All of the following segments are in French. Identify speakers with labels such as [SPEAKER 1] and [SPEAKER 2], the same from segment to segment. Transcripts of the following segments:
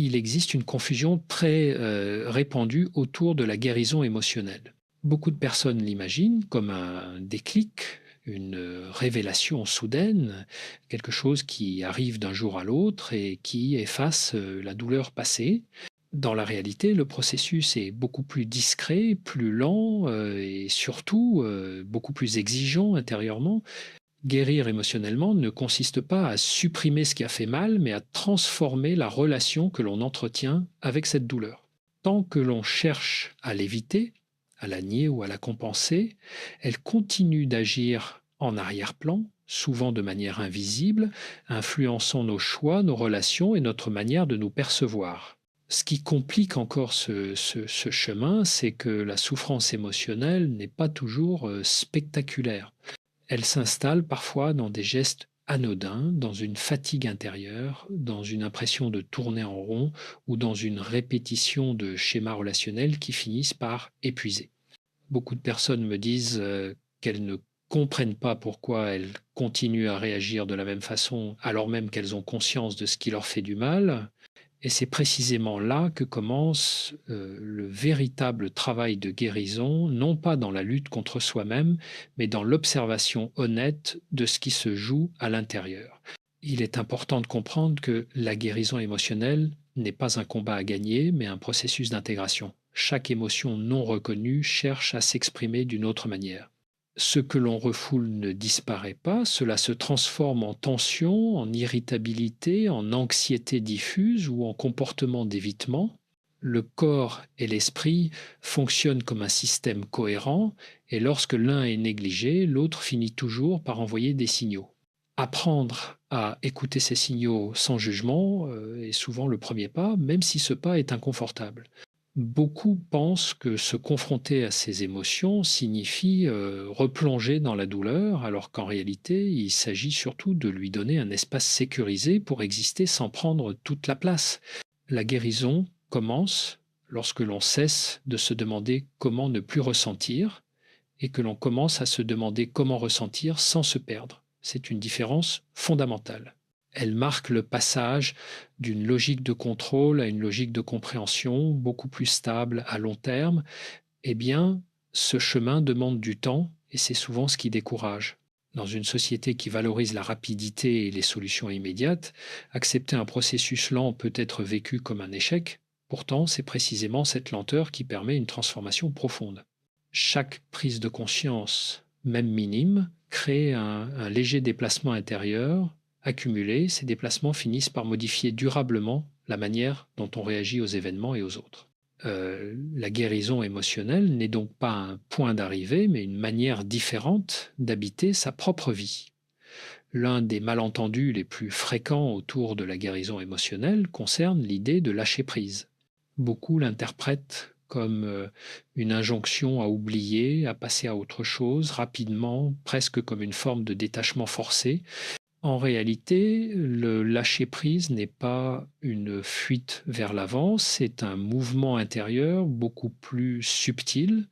[SPEAKER 1] il existe une confusion très répandue autour de la guérison émotionnelle. Beaucoup de personnes l'imaginent comme un déclic, une révélation soudaine, quelque chose qui arrive d'un jour à l'autre et qui efface la douleur passée. Dans la réalité, le processus est beaucoup plus discret, plus lent et surtout beaucoup plus exigeant intérieurement. Guérir émotionnellement ne consiste pas à supprimer ce qui a fait mal, mais à transformer la relation que l'on entretient avec cette douleur. Tant que l'on cherche à l'éviter, à la nier ou à la compenser, elle continue d'agir en arrière-plan, souvent de manière invisible, influençant nos choix, nos relations et notre manière de nous percevoir. Ce qui complique encore ce chemin, c'est que la souffrance émotionnelle n'est pas toujours spectaculaire. Elle s'installe parfois dans des gestes anodins, dans une fatigue intérieure, dans une impression de tourner en rond ou dans une répétition de schémas relationnels qui finissent par épuiser. Beaucoup de personnes me disent qu'elles ne comprennent pas pourquoi elles continuent à réagir de la même façon alors même qu'elles ont conscience de ce qui leur fait du mal. Et c'est précisément là que commence le véritable travail de guérison, non pas dans la lutte contre soi-même, mais dans l'observation honnête de ce qui se joue à l'intérieur. Il est important de comprendre que la guérison émotionnelle n'est pas un combat à gagner, mais un processus d'intégration. Chaque émotion non reconnue cherche à s'exprimer d'une autre manière. Ce que l'on refoule ne disparaît pas, cela se transforme en tension, en irritabilité, en anxiété diffuse ou en comportement d'évitement. Le corps et l'esprit fonctionnent comme un système cohérent et lorsque l'un est négligé, l'autre finit toujours par envoyer des signaux. Apprendre à écouter ces signaux sans jugement est souvent le premier pas, même si ce pas est inconfortable. Beaucoup pensent que se confronter à ces émotions signifie replonger dans la douleur, alors qu'en réalité, il s'agit surtout de lui donner un espace sécurisé pour exister sans prendre toute la place. La guérison commence lorsque l'on cesse de se demander comment ne plus ressentir et que l'on commence à se demander comment ressentir sans se perdre. C'est une différence fondamentale. Elle marque le passage d'une logique de contrôle à une logique de compréhension beaucoup plus stable à long terme. Eh bien, ce chemin demande du temps et c'est souvent ce qui décourage. Dans une société qui valorise la rapidité et les solutions immédiates, accepter un processus lent peut être vécu comme un échec. Pourtant, c'est précisément cette lenteur qui permet une transformation profonde. Chaque prise de conscience, même minime, crée un léger déplacement intérieur. Accumulés, ces déplacements finissent par modifier durablement la manière dont on réagit aux événements et aux autres. La guérison émotionnelle n'est donc pas un point d'arrivée, mais une manière différente d'habiter sa propre vie. L'un des malentendus les plus fréquents autour de la guérison émotionnelle concerne l'idée de lâcher prise. Beaucoup l'interprètent comme une injonction à oublier, à passer à autre chose rapidement, presque comme une forme de détachement forcé. En réalité, le lâcher-prise n'est pas une fuite vers l'avant, c'est un mouvement intérieur beaucoup plus subtil.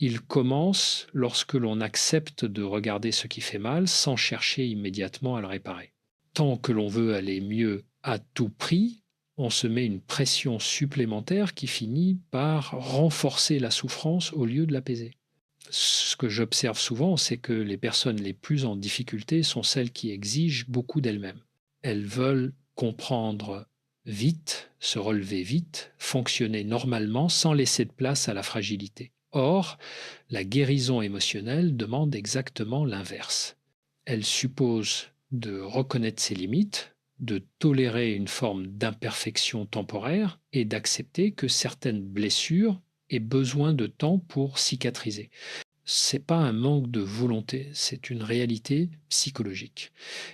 [SPEAKER 1] Il commence lorsque l'on accepte de regarder ce qui fait mal sans chercher immédiatement à le réparer. Tant que l'on veut aller mieux à tout prix, on se met une pression supplémentaire qui finit par renforcer la souffrance au lieu de l'apaiser. Ce que j'observe souvent, c'est que les personnes les plus en difficulté sont celles qui exigent beaucoup d'elles-mêmes. Elles veulent comprendre vite, se relever vite, fonctionner normalement sans laisser de place à la fragilité. Or, la guérison émotionnelle demande exactement l'inverse. Elle suppose de reconnaître ses limites, de tolérer une forme d'imperfection temporaire et d'accepter que certaines blessures aient besoin de temps pour cicatriser. C'est pas un manque de volonté, c'est une réalité psychologique.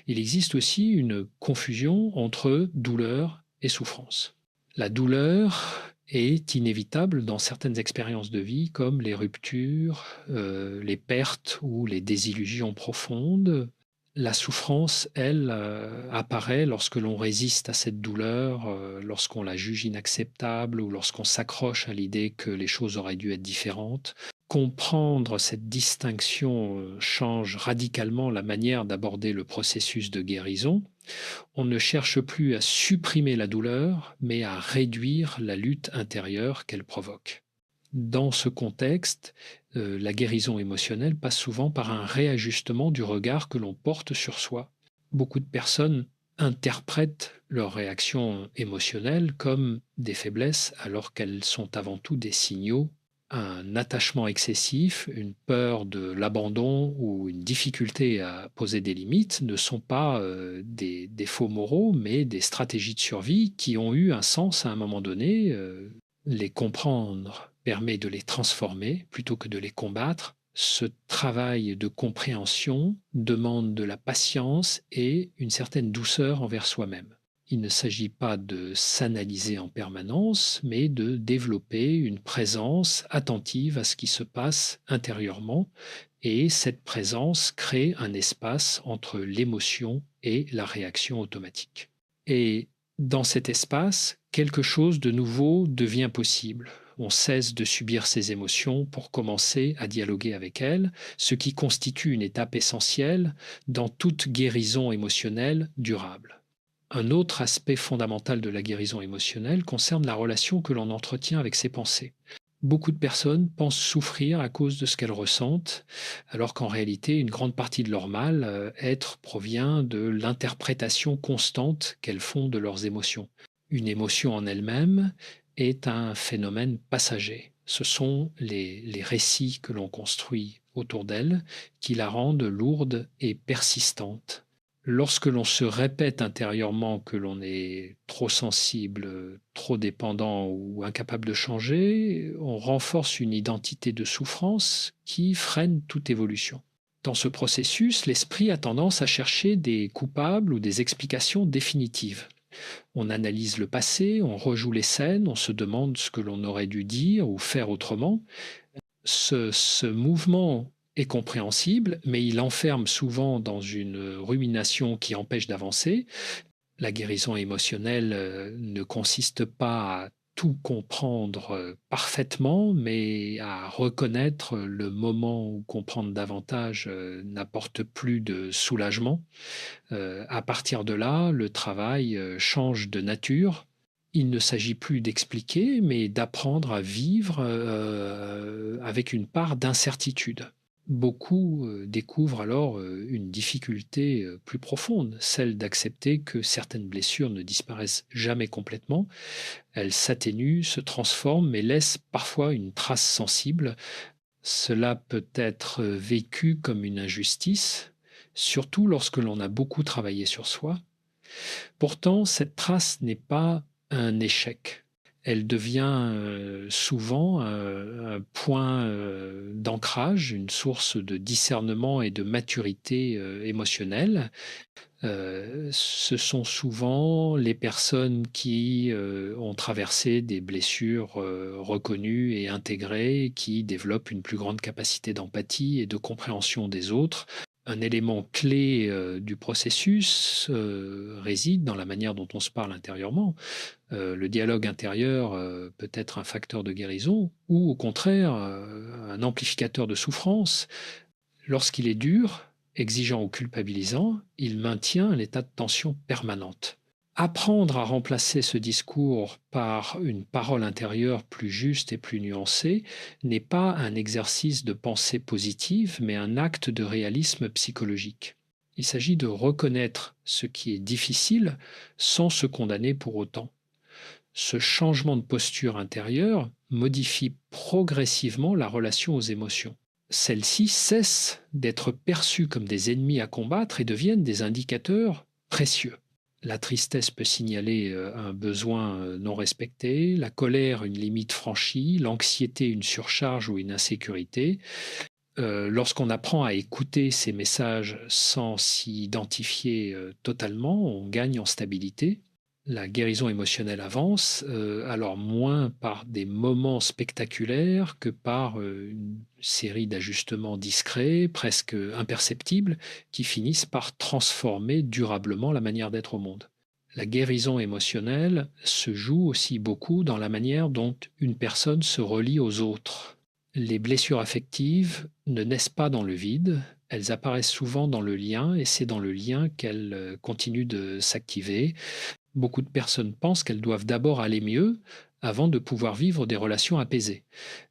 [SPEAKER 1] Il existe aussi une confusion entre douleur et souffrance. La douleur est inévitable dans certaines expériences de vie comme les ruptures, les pertes ou les désillusions profondes. La souffrance, elle, apparaît lorsque l'on résiste à cette douleur, lorsqu'on la juge inacceptable ou lorsqu'on s'accroche à l'idée que les choses auraient dû être différentes. Comprendre cette distinction change radicalement la manière d'aborder le processus de guérison. On ne cherche plus à supprimer la douleur, mais à réduire la lutte intérieure qu'elle provoque. Dans ce contexte, la guérison émotionnelle passe souvent par un réajustement du regard que l'on porte sur soi. Beaucoup de personnes interprètent leurs réactions émotionnelles comme des faiblesses alors qu'elles sont avant tout des signaux. Un attachement excessif, une peur de l'abandon ou une difficulté à poser des limites ne sont pas des défauts moraux, mais des stratégies de survie qui ont eu un sens à un moment donné. Les comprendre permet de les transformer plutôt que de les combattre. Ce travail de compréhension demande de la patience et une certaine douceur envers soi-même. Il ne s'agit pas de s'analyser en permanence, mais de développer une présence attentive à ce qui se passe intérieurement, et cette présence crée un espace entre l'émotion et la réaction automatique. Et dans cet espace, quelque chose de nouveau devient possible. On cesse de subir ses émotions pour commencer à dialoguer avec elles, ce qui constitue une étape essentielle dans toute guérison émotionnelle durable. Un autre aspect fondamental de la guérison émotionnelle concerne la relation que l'on entretient avec ses pensées. Beaucoup de personnes pensent souffrir à cause de ce qu'elles ressentent, alors qu'en réalité, une grande partie de leur mal-être provient de l'interprétation constante qu'elles font de leurs émotions. Une émotion en elle-même est un phénomène passager. Ce sont les récits que l'on construit autour d'elle qui la rendent lourde et persistante. Lorsque l'on se répète intérieurement que l'on est trop sensible, trop dépendant ou incapable de changer, on renforce une identité de souffrance qui freine toute évolution. Dans ce processus, l'esprit a tendance à chercher des coupables ou des explications définitives. On analyse le passé, on rejoue les scènes, on se demande ce que l'on aurait dû dire ou faire autrement. Ce mouvement est compréhensible, mais il enferme souvent dans une rumination qui empêche d'avancer. La guérison émotionnelle ne consiste pas à tout comprendre parfaitement, mais à reconnaître le moment où comprendre davantage n'apporte plus de soulagement. À partir de là, le travail change de nature. Il ne s'agit plus d'expliquer, mais d'apprendre à vivre avec une part d'incertitude. Beaucoup découvrent alors une difficulté plus profonde, celle d'accepter que certaines blessures ne disparaissent jamais complètement. Elles s'atténuent, se transforment, mais laissent parfois une trace sensible. Cela peut être vécu comme une injustice, surtout lorsque l'on a beaucoup travaillé sur soi. Pourtant, cette trace n'est pas un échec. Elle devient souvent un point d'ancrage, une source de discernement et de maturité émotionnelle. Ce sont souvent les personnes qui ont traversé des blessures reconnues et intégrées qui développent une plus grande capacité d'empathie et de compréhension des autres. Un élément clé du processus réside dans la manière dont on se parle intérieurement. Le dialogue intérieur peut être un facteur de guérison ou au contraire un amplificateur de souffrance. Lorsqu'il est dur, exigeant ou culpabilisant, il maintient un état de tension permanente. Apprendre à remplacer ce discours par une parole intérieure plus juste et plus nuancée n'est pas un exercice de pensée positive, mais un acte de réalisme psychologique. Il s'agit de reconnaître ce qui est difficile sans se condamner pour autant. Ce changement de posture intérieure modifie progressivement la relation aux émotions. Celles-ci cessent d'être perçues comme des ennemis à combattre et deviennent des indicateurs précieux. La tristesse peut signaler un besoin non respecté, la colère une limite franchie, l'anxiété une surcharge ou une insécurité. Lorsqu'on apprend à écouter ces messages sans s'y identifier totalement, on gagne en stabilité. La guérison émotionnelle avance, alors moins par des moments spectaculaires que par une série d'ajustements discrets, presque imperceptibles, qui finissent par transformer durablement la manière d'être au monde. La guérison émotionnelle se joue aussi beaucoup dans la manière dont une personne se relie aux autres. Les blessures affectives ne naissent pas dans le vide, elles apparaissent souvent dans le lien et c'est dans le lien qu'elles continuent de s'activer. Beaucoup de personnes pensent qu'elles doivent d'abord aller mieux avant de pouvoir vivre des relations apaisées.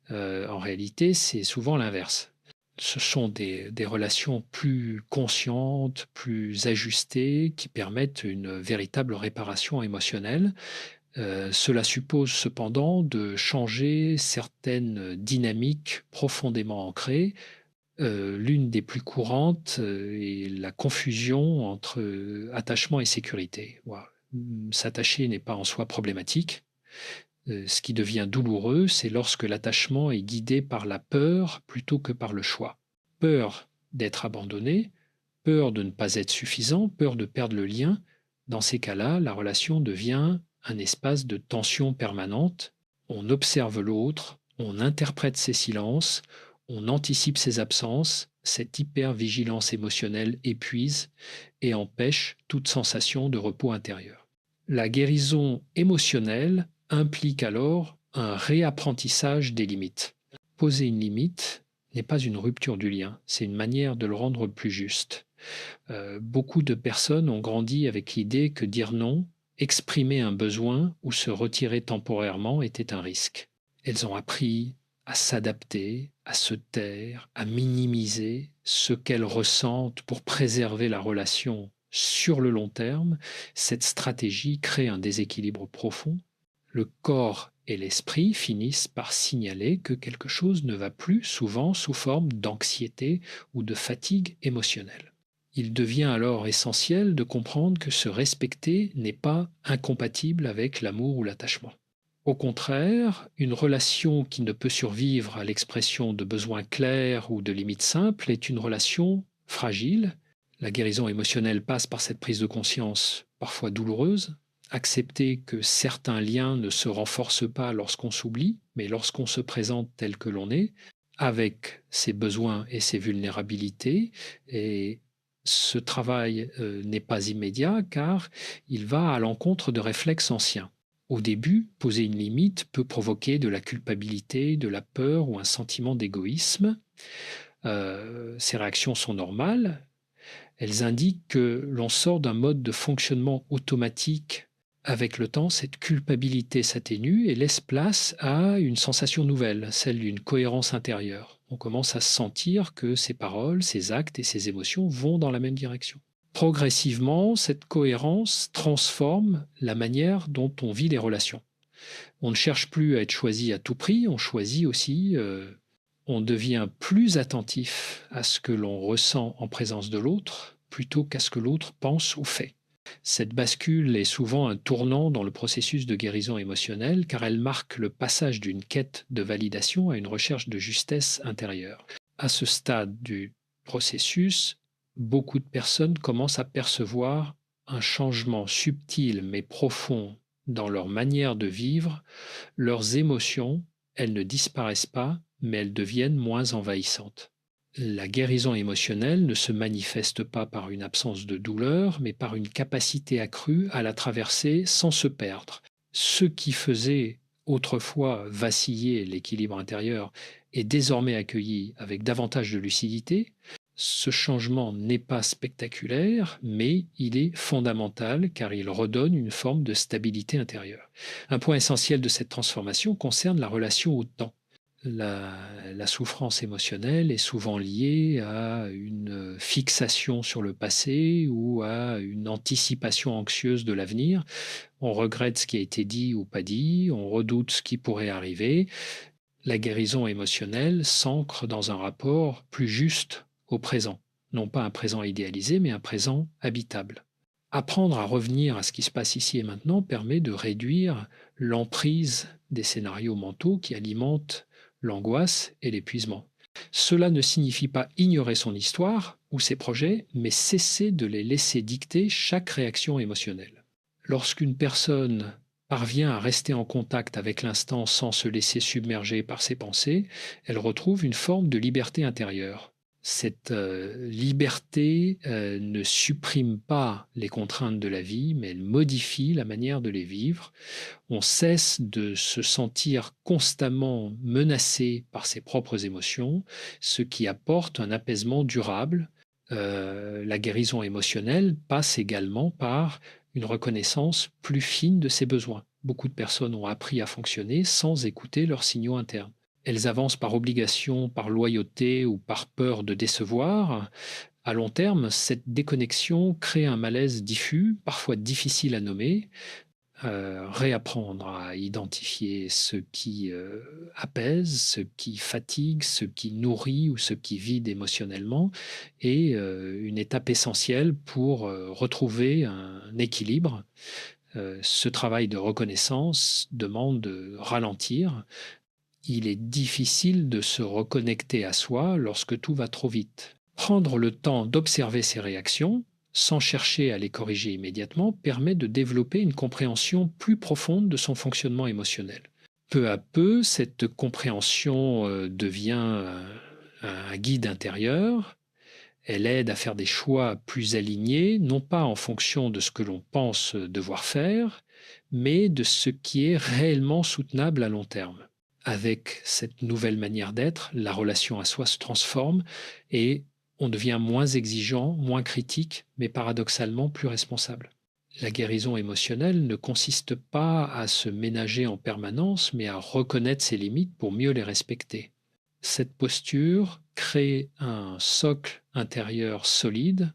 [SPEAKER 1] En réalité, c'est souvent l'inverse. Ce sont des relations plus conscientes, plus ajustées, qui permettent une véritable réparation émotionnelle. Cela suppose cependant de changer certaines dynamiques profondément ancrées. L'une des plus courantes est la confusion entre attachement et sécurité. Voilà. S'attacher n'est pas en soi problématique. Ce qui devient douloureux, c'est lorsque l'attachement est guidé par la peur plutôt que par le choix. Peur d'être abandonné, peur de ne pas être suffisant, peur de perdre le lien. Dans ces cas-là, la relation devient un espace de tension permanente. On observe l'autre, on interprète ses silences, on anticipe ses absences. Cette hypervigilance émotionnelle épuise et empêche toute sensation de repos intérieur. La guérison émotionnelle implique alors un réapprentissage des limites. Poser une limite n'est pas une rupture du lien, c'est une manière de le rendre plus juste. Beaucoup de personnes ont grandi avec l'idée que dire non, exprimer un besoin ou se retirer temporairement était un risque. Elles ont appris à s'adapter, à se taire, à minimiser ce qu'elles ressentent pour préserver la relation sur le long terme. Cette stratégie crée un déséquilibre profond. Le corps et l'esprit finissent par signaler que quelque chose ne va plus, souvent sous forme d'anxiété ou de fatigue émotionnelle. Il devient alors essentiel de comprendre que se respecter n'est pas incompatible avec l'amour ou l'attachement. Au contraire, une relation qui ne peut survivre à l'expression de besoins clairs ou de limites simples est une relation fragile. La guérison émotionnelle passe par cette prise de conscience parfois douloureuse. Accepter que certains liens ne se renforcent pas lorsqu'on s'oublie, mais lorsqu'on se présente tel que l'on est, avec ses besoins et ses vulnérabilités. Et ce travail n'est pas immédiat car il va à l'encontre de réflexes anciens. Au début, poser une limite peut provoquer de la culpabilité, de la peur ou un sentiment d'égoïsme. Ces réactions sont normales. Elles indiquent que l'on sort d'un mode de fonctionnement automatique. Avec le temps, cette culpabilité s'atténue et laisse place à une sensation nouvelle, celle d'une cohérence intérieure. On commence à sentir que ses paroles, ses actes et ses émotions vont dans la même direction. Progressivement, cette cohérence transforme la manière dont on vit les relations. On ne cherche plus à être choisi à tout prix, on choisit aussi, on devient plus attentif à ce que l'on ressent en présence de l'autre plutôt qu'à ce que l'autre pense ou fait. Cette bascule est souvent un tournant dans le processus de guérison émotionnelle car elle marque le passage d'une quête de validation à une recherche de justesse intérieure. À ce stade du processus, beaucoup de personnes commencent à percevoir un changement subtil mais profond dans leur manière de vivre. Leurs émotions, elles ne disparaissent pas, mais elles deviennent moins envahissantes. La guérison émotionnelle ne se manifeste pas par une absence de douleur, mais par une capacité accrue à la traverser sans se perdre. Ce qui faisait autrefois vaciller l'équilibre intérieur est désormais accueilli avec davantage de lucidité. Ce changement n'est pas spectaculaire, mais il est fondamental car il redonne une forme de stabilité intérieure. Un point essentiel de cette transformation concerne la relation au temps. La souffrance émotionnelle est souvent liée à une fixation sur le passé ou à une anticipation anxieuse de l'avenir. On regrette ce qui a été dit ou pas dit, on redoute ce qui pourrait arriver. La guérison émotionnelle s'ancre dans un rapport plus juste au présent. Non pas un présent idéalisé, mais un présent habitable. Apprendre à revenir à ce qui se passe ici et maintenant permet de réduire l'emprise des scénarios mentaux qui alimentent l'angoisse et l'épuisement. Cela ne signifie pas ignorer son histoire ou ses projets, mais cesser de les laisser dicter chaque réaction émotionnelle. Lorsqu'une personne parvient à rester en contact avec l'instant sans se laisser submerger par ses pensées, elle retrouve une forme de liberté intérieure. Cette liberté ne supprime pas les contraintes de la vie, mais elle modifie la manière de les vivre. On cesse de se sentir constamment menacé par ses propres émotions, ce qui apporte un apaisement durable. La guérison émotionnelle passe également par une reconnaissance plus fine de ses besoins. Beaucoup de personnes ont appris à fonctionner sans écouter leurs signaux internes. Elles avancent par obligation, par loyauté ou par peur de décevoir. À long terme, cette déconnexion crée un malaise diffus, parfois difficile à nommer. Réapprendre à identifier ce qui apaise, ce qui fatigue, ce qui nourrit ou ce qui vide émotionnellement est une étape essentielle pour retrouver un équilibre. Ce travail de reconnaissance demande de ralentir. Il est difficile de se reconnecter à soi lorsque tout va trop vite. Prendre le temps d'observer ses réactions, sans chercher à les corriger immédiatement, permet de développer une compréhension plus profonde de son fonctionnement émotionnel. Peu à peu, cette compréhension devient un guide intérieur. Elle aide à faire des choix plus alignés, non pas en fonction de ce que l'on pense devoir faire, mais de ce qui est réellement soutenable à long terme. Avec cette nouvelle manière d'être, la relation à soi se transforme et on devient moins exigeant, moins critique, mais paradoxalement plus responsable. La guérison émotionnelle ne consiste pas à se ménager en permanence, mais à reconnaître ses limites pour mieux les respecter. Cette posture crée un socle intérieur solide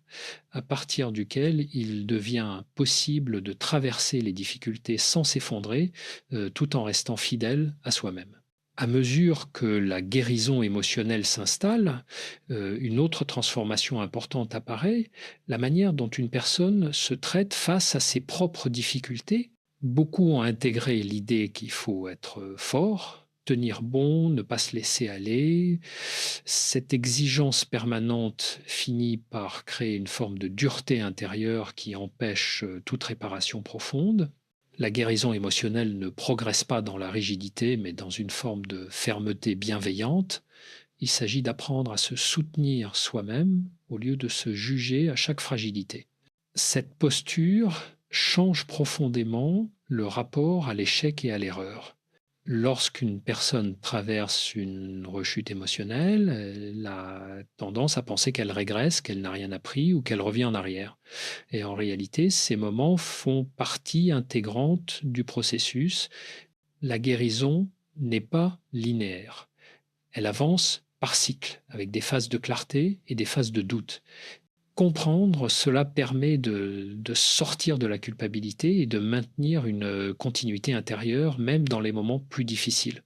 [SPEAKER 1] à partir duquel il devient possible de traverser les difficultés sans s'effondrer, tout en restant fidèle à soi-même. À mesure que la guérison émotionnelle s'installe, une autre transformation importante apparaît, la manière dont une personne se traite face à ses propres difficultés. Beaucoup ont intégré l'idée qu'il faut être fort, tenir bon, ne pas se laisser aller. Cette exigence permanente finit par créer une forme de dureté intérieure qui empêche toute réparation profonde. La guérison émotionnelle ne progresse pas dans la rigidité, mais dans une forme de fermeté bienveillante. Il s'agit d'apprendre à se soutenir soi-même au lieu de se juger à chaque fragilité. Cette posture change profondément le rapport à l'échec et à l'erreur. Lorsqu'une personne traverse une rechute émotionnelle, elle a tendance à penser qu'elle régresse, qu'elle n'a rien appris ou qu'elle revient en arrière. Et en réalité, ces moments font partie intégrante du processus. La guérison n'est pas linéaire. Elle avance par cycle, avec des phases de clarté et des phases de doute. Comprendre cela permet de sortir de la culpabilité et de maintenir une continuité intérieure, même dans les moments plus difficiles.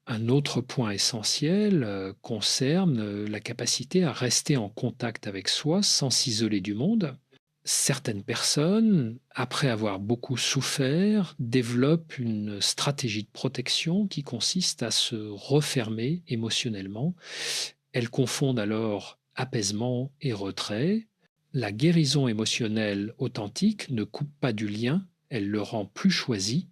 [SPEAKER 1] Un autre point essentiel concerne la capacité à rester en contact avec soi sans s'isoler du monde. Certaines personnes, après avoir beaucoup souffert, développent une stratégie de protection qui consiste à se refermer émotionnellement. Elles confondent alors apaisement et retrait. La guérison émotionnelle authentique ne coupe pas du lien, elle le rend plus choisi.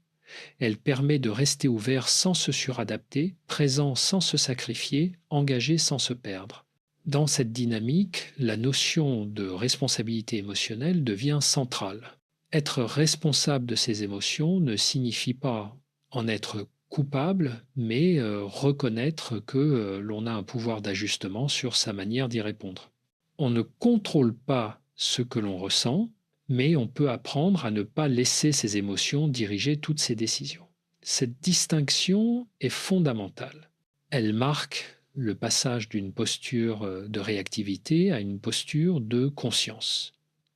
[SPEAKER 1] Elle permet de rester ouvert sans se suradapter, présent sans se sacrifier, engagé sans se perdre. Dans cette dynamique, la notion de responsabilité émotionnelle devient centrale. Être responsable de ses émotions ne signifie pas en être coupable, mais reconnaître que l'on a un pouvoir d'ajustement sur sa manière d'y répondre. On ne contrôle pas ce que l'on ressent, mais on peut apprendre à ne pas laisser ses émotions diriger toutes ses décisions. Cette distinction est fondamentale. Elle marque le passage d'une posture de réactivité à une posture de conscience.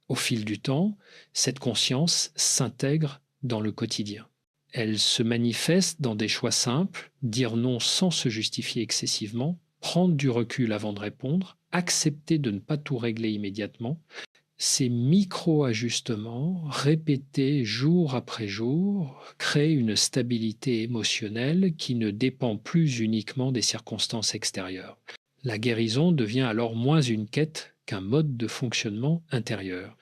[SPEAKER 1] Au fil du temps, cette conscience s'intègre dans le quotidien. Elle se manifeste dans des choix simples, dire non sans se justifier excessivement, prendre du recul avant de répondre, accepter de ne pas tout régler immédiatement. Ces micro-ajustements, répétés jour après jour, créent une stabilité émotionnelle qui ne dépend plus uniquement des circonstances extérieures. La guérison devient alors moins une quête qu'un mode de fonctionnement intérieur.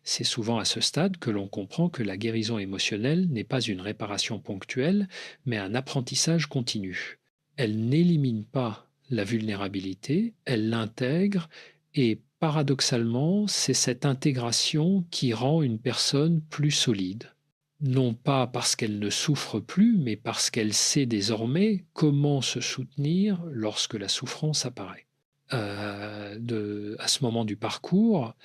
[SPEAKER 1] C'est souvent à ce stade que l'on comprend que la guérison émotionnelle n'est pas une réparation ponctuelle, mais un apprentissage continu. Elle n'élimine pas la vulnérabilité, elle l'intègre et paradoxalement, c'est cette intégration qui rend une personne plus solide. Non pas parce qu'elle ne souffre plus, mais parce qu'elle sait désormais comment se soutenir lorsque la souffrance apparaît. À ce moment du parcours,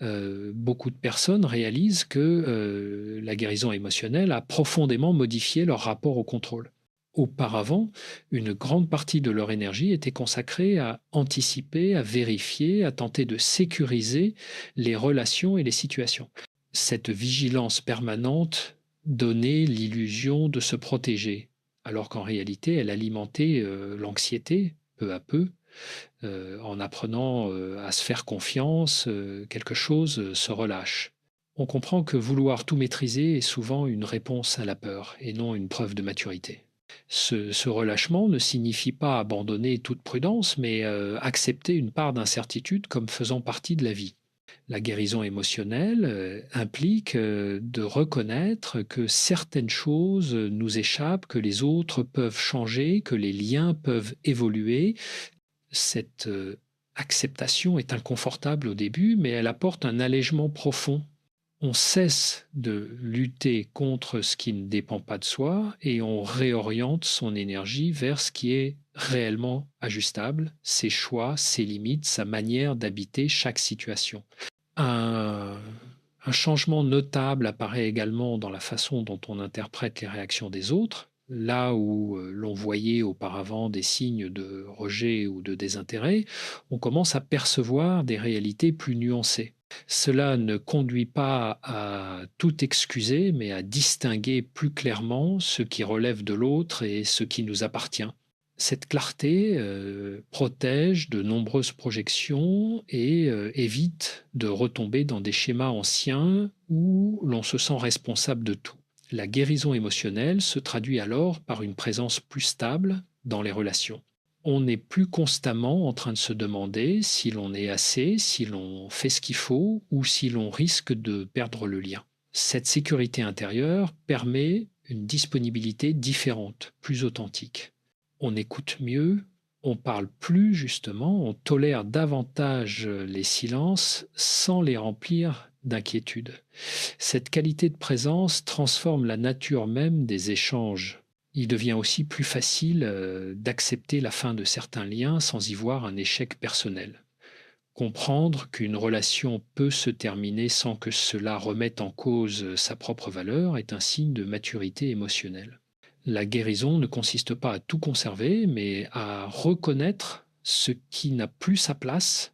[SPEAKER 1] beaucoup de personnes réalisent que la guérison émotionnelle a profondément modifié leur rapport au contrôle. Auparavant, une grande partie de leur énergie était consacrée à anticiper, à vérifier, à tenter de sécuriser les relations et les situations. Cette vigilance permanente donnait l'illusion de se protéger, alors qu'en réalité, elle alimentait l'anxiété peu à peu. En apprenant à se faire confiance, quelque chose se relâche. On comprend que vouloir tout maîtriser est souvent une réponse à la peur et non une preuve de maturité. Ce relâchement ne signifie pas abandonner toute prudence, mais accepter une part d'incertitude comme faisant partie de la vie. La guérison émotionnelle implique de reconnaître que certaines choses nous échappent, que les autres peuvent changer, que les liens peuvent évoluer. Cette acceptation est inconfortable au début, mais elle apporte un allègement profond. On cesse de lutter contre ce qui ne dépend pas de soi et on réoriente son énergie vers ce qui est réellement ajustable, ses choix, ses limites, sa manière d'habiter chaque situation. Un, un changement notable apparaît également dans la façon dont on interprète les réactions des autres. Là où l'on voyait auparavant des signes de rejet ou de désintérêt, on commence à percevoir des réalités plus nuancées. Cela ne conduit pas à tout excuser, mais à distinguer plus clairement ce qui relève de l'autre et ce qui nous appartient. Cette clarté protège de nombreuses projections et évite de retomber dans des schémas anciens où l'on se sent responsable de tout. La guérison émotionnelle se traduit alors par une présence plus stable dans les relations. On n'est plus constamment en train de se demander si l'on est assez, si l'on fait ce qu'il faut ou si l'on risque de perdre le lien. Cette sécurité intérieure permet une disponibilité différente, plus authentique. On écoute mieux, on parle plus justement, on tolère davantage les silences sans les remplir d'inquiétude. Cette qualité de présence transforme la nature même des échanges. Il devient aussi plus facile d'accepter la fin de certains liens sans y voir un échec personnel. Comprendre qu'une relation peut se terminer sans que cela remette en cause sa propre valeur est un signe de maturité émotionnelle. La guérison ne consiste pas à tout conserver, mais à reconnaître ce qui n'a plus sa place.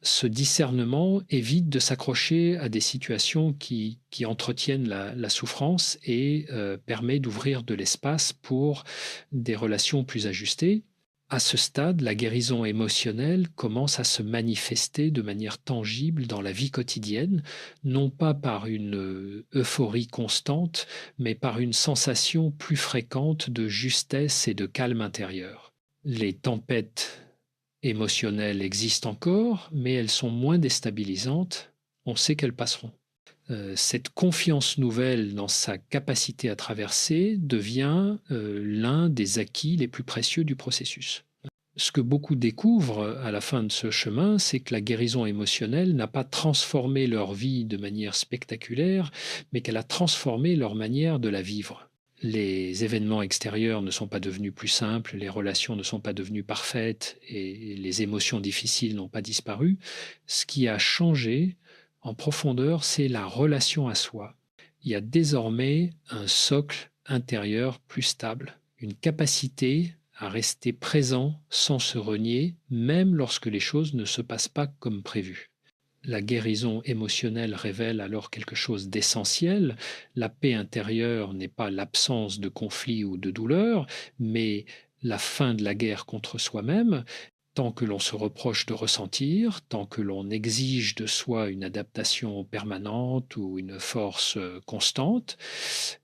[SPEAKER 1] Ce discernement évite de s'accrocher à des situations qui entretiennent la souffrance et permet d'ouvrir de l'espace pour des relations plus ajustées. À ce stade, la guérison émotionnelle commence à se manifester de manière tangible dans la vie quotidienne, non pas par une euphorie constante, mais par une sensation plus fréquente de justesse et de calme intérieur. Les tempêtes émotionnelles existent encore, mais elles sont moins déstabilisantes. On sait qu'elles passeront. Cette confiance nouvelle dans sa capacité à traverser devient l'un des acquis les plus précieux du processus. Ce que beaucoup découvrent à la fin de ce chemin, c'est que la guérison émotionnelle n'a pas transformé leur vie de manière spectaculaire, mais qu'elle a transformé leur manière de la vivre. Les événements extérieurs ne sont pas devenus plus simples, les relations ne sont pas devenues parfaites et les émotions difficiles n'ont pas disparu. Ce qui a changé en profondeur, c'est la relation à soi. Il y a désormais un socle intérieur plus stable, une capacité à rester présent sans se renier, même lorsque les choses ne se passent pas comme prévu. La guérison émotionnelle révèle alors quelque chose d'essentiel. La paix intérieure n'est pas l'absence de conflit ou de douleur, mais la fin de la guerre contre soi-même. Tant que l'on se reproche de ressentir, tant que l'on exige de soi une adaptation permanente ou une force constante,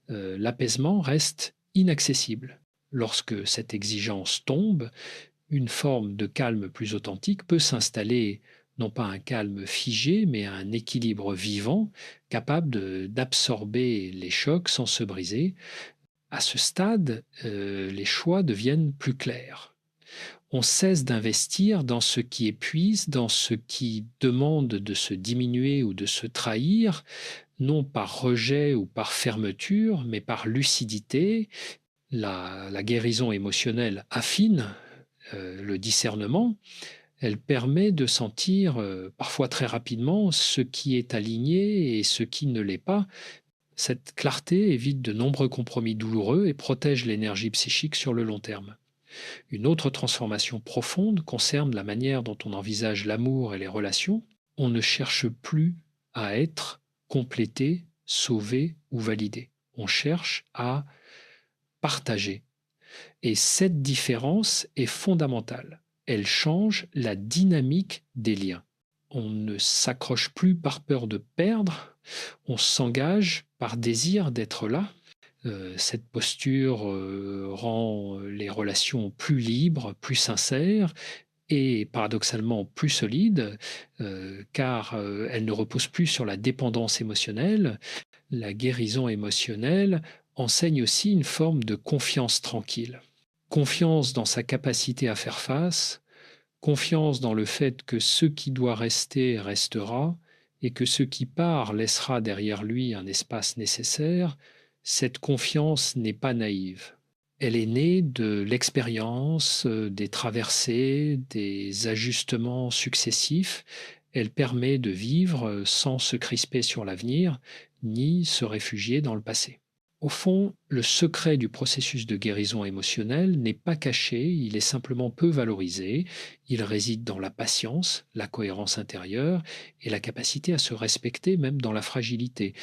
[SPEAKER 1] l'apaisement reste inaccessible. Lorsque cette exigence tombe, une forme de calme plus authentique peut s'installer, non pas un calme figé, mais un équilibre vivant, capable d'absorber les chocs sans se briser. À ce stade, les choix deviennent plus clairs. On cesse d'investir dans ce qui épuise, dans ce qui demande de se diminuer ou de se trahir, non par rejet ou par fermeture, mais par lucidité. La guérison émotionnelle affine le discernement. Elle permet de sentir parfois très rapidement ce qui est aligné et ce qui ne l'est pas. Cette clarté évite de nombreux compromis douloureux et protège l'énergie psychique sur le long terme. Une autre transformation profonde concerne la manière dont on envisage l'amour et les relations. On ne cherche plus à être complété, sauvé ou validé. On cherche à partager. Et cette différence est fondamentale. Elle change la dynamique des liens. On ne s'accroche plus par peur de perdre, on s'engage par désir d'être là. Cette posture rend les relations plus libres, plus sincères et paradoxalement plus solides, car elle ne repose plus sur la dépendance émotionnelle. La guérison émotionnelle enseigne aussi une forme de confiance tranquille. Confiance dans sa capacité à faire face, confiance dans le fait que ce qui doit rester restera et que ce qui part laissera derrière lui un espace nécessaire. Cette confiance n'est pas naïve. Elle est née de l'expérience, des traversées, des ajustements successifs. Elle permet de vivre sans se crisper sur l'avenir, ni se réfugier dans le passé. Au fond, le secret du processus de guérison émotionnelle n'est pas caché, il est simplement peu valorisé. Il réside dans la patience, la cohérence intérieure et la capacité à se respecter même dans la fragilité.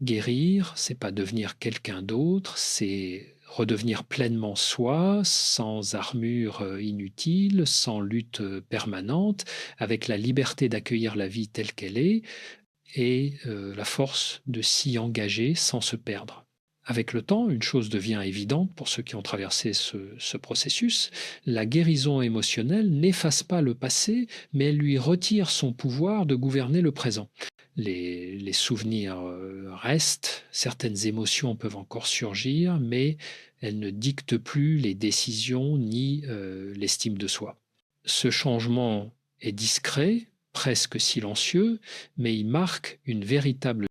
[SPEAKER 1] Guérir, c'est pas devenir quelqu'un d'autre, c'est redevenir pleinement soi, sans armure inutile, sans lutte permanente, avec la liberté d'accueillir la vie telle qu'elle est et la force de s'y engager sans se perdre. Avec le temps, une chose devient évidente pour ceux qui ont traversé ce processus, la guérison émotionnelle n'efface pas le passé, mais elle lui retire son pouvoir de gouverner le présent. Les souvenirs restent, certaines émotions peuvent encore surgir, mais elles ne dictent plus les décisions ni l'estime de soi. Ce changement est discret, presque silencieux, mais il marque une véritable